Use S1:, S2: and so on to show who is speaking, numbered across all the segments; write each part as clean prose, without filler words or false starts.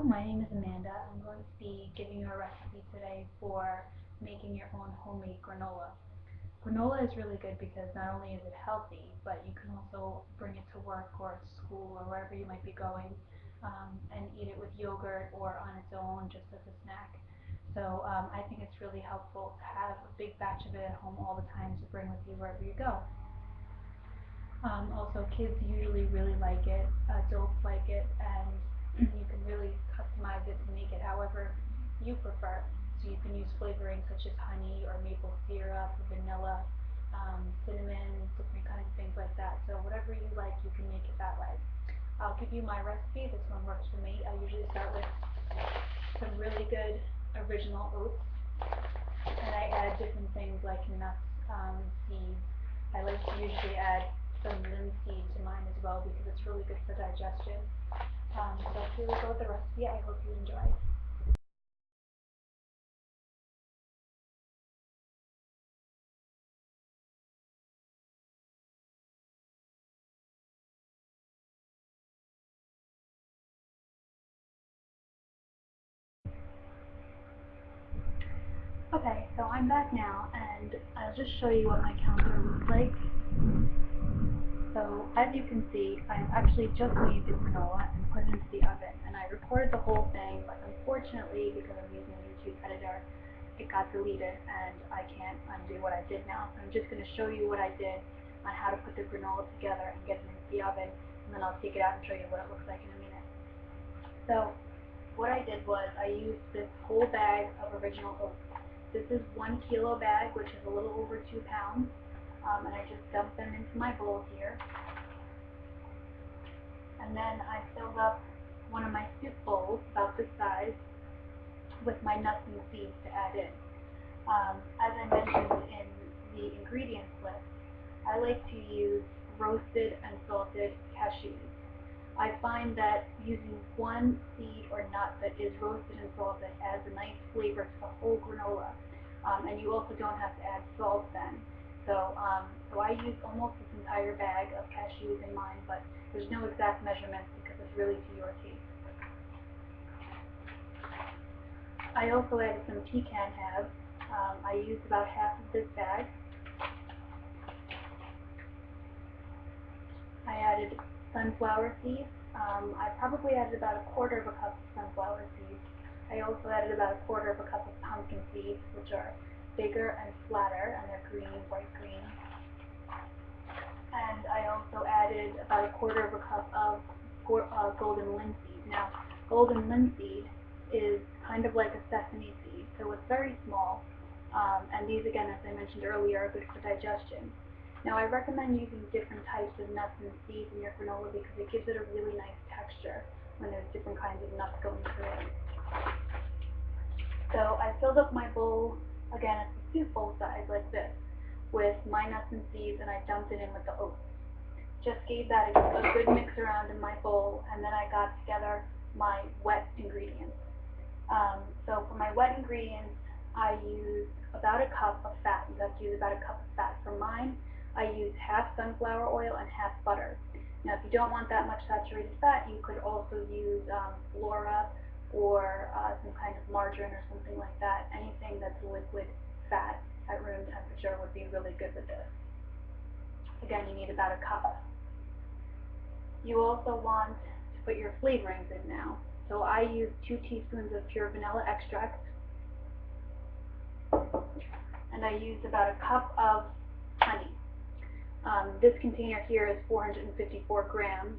S1: my name is Amanda. I'm going to be giving you a recipe today for making your own homemade granola. Granola is really good because not only is it healthy, but you can also bring it to work or school or wherever you might be going, and eat it with yogurt or on its own just as a snack. So I think it's really helpful to have a big batch of it at home all the time to bring with you wherever you go. Also, kids usually really like it, adults like it, and you can really customize it to make it however you prefer. So you can use flavorings such as honey or maple syrup or vanilla, cinnamon, different kinds of things like that. So whatever you like, you can make it that way. I'll give you my recipe. This one works for me. I usually start with some really good original oats, and I add different things like nuts, seeds. I like to usually add some linseed to mine as well because it's really good for digestion. So here we go with the recipe. I hope you enjoy. Okay, so I'm back now and I'll just show you what my counter looks like. So as you can see, I've actually just made the granola and put it into the oven, and I recorded the whole thing, but unfortunately, because I'm using a YouTube editor, it got deleted and I can't undo what I did now. So I'm just going to show you what I did on how to put the granola together and get it into the oven, and then I'll take it out and show you what it looks like in a minute. So what I did was I used this whole bag of original oats. This is 1 kilo bag, which is a little over 2 pounds. And I just dumped them into my bowl here. And then I filled up one of my soup bowls, about this size, with my nuts and seeds to add in. As I mentioned in the ingredients list, I like to use roasted and salted cashews. I find that using one seed or nut that is roasted and salted adds a nice flavor to the whole granola. And you also don't have to add salt then. So I used almost this entire bag of cashews in mine, but there's no exact measurements because it's really to your taste. I also added some pecan halves. I used about half of this bag. I added sunflower seeds. I probably added about 1/4 of a cup of sunflower seeds. I also added about 1/4 of a cup of pumpkin seeds, which are bigger and flatter, and they're green, bright green. And I also added about 1/4 of a cup of golden linseed. Now, golden linseed is kind of like a sesame seed, so it's very small. And these, again, as I mentioned earlier, are good for digestion. Now, I recommend using different types of nuts and seeds in your granola because it gives it a really nice texture when there's different kinds of nuts going through it. So I filled up my bowl, again, it's a soup bowl size like this, with my nuts and seeds, and I dumped it in with the oats. Just gave that a good mix around in my bowl, and then I got together my wet ingredients. So for my wet ingredients, I used about a cup of fat. You have to use about a cup of fat. For mine, I used half sunflower oil and half butter. Now, if you don't want that much saturated fat, you could also use flora or some kind of margarine or something like that. Anything that's liquid fat at room temperature would be really good with this. Again, you need about a cup. You also want to put your flavorings in now. So I used 2 teaspoons of pure vanilla extract, and I used about a cup of honey. This container here is 454 grams,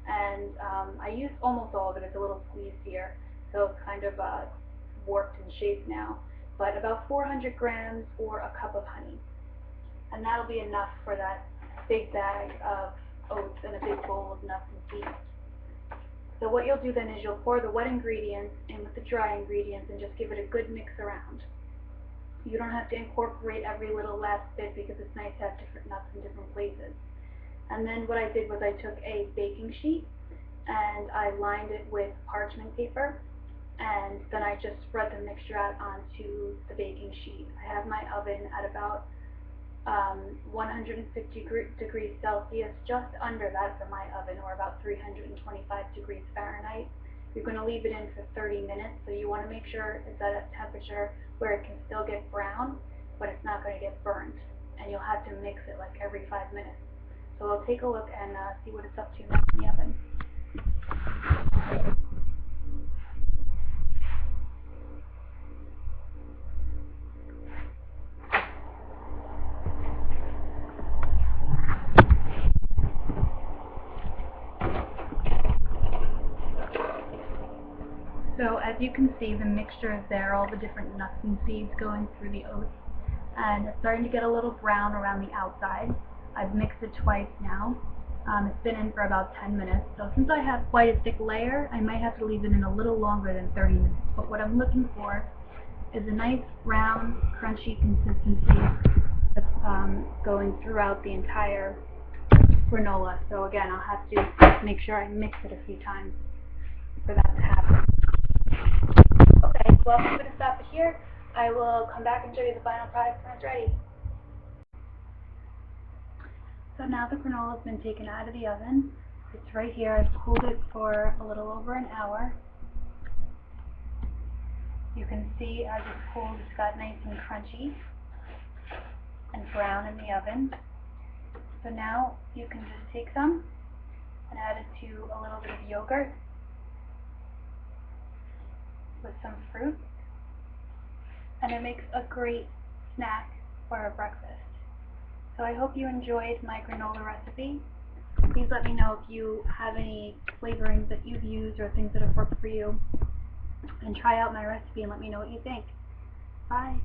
S1: and I used almost all of it. It's a little squeezed here, so it's kind of warped in shape now, but about 400 grams or a cup of honey. And that'll be enough for that big bag of oats and a big bowl of nuts and seeds. So what you'll do then is you'll pour the wet ingredients in with the dry ingredients and just give it a good mix around. You don't have to incorporate every little last bit because it's nice to have different nuts in different places. And then what I did was I took a baking sheet and I lined it with parchment paper, and then I just spread the mixture out onto the baking sheet. I have my oven at about 150 degrees Celsius, just under that for my oven, or about 325 degrees Fahrenheit. You're going to leave it in for 30 minutes, so you want to make sure it's at a temperature where it can still get brown, but it's not going to get burnt. And you'll have to mix it like every 5 minutes. So we'll take a look and see what it's up to now in the oven. So as you can see, the mixture is there, all the different nuts and seeds going through the oats, and it's starting to get a little brown around the outside. I've mixed it twice now. It's been in for about 10 minutes, so since I have quite a thick layer, I might have to leave it in a little longer than 30 minutes. But what I'm looking for is a nice round, crunchy consistency that's going throughout the entire granola. So again, I'll have to make sure I mix it a few times for that to happen. Okay, well, I'm going to stop it here. I will come back and show you the final product when it's ready. So now the granola has been taken out of the oven. It's right here. I've cooled it for a little over an hour. You can see as it's cooled, it's got nice and crunchy and brown in the oven. So now you can just take some and add it to a little bit of yogurt with some fruit, and it makes a great snack for a breakfast. So I hope you enjoyed my granola recipe. Please let me know if you have any flavorings that you've used or things that have worked for you, and try out my recipe and let me know what you think. Bye!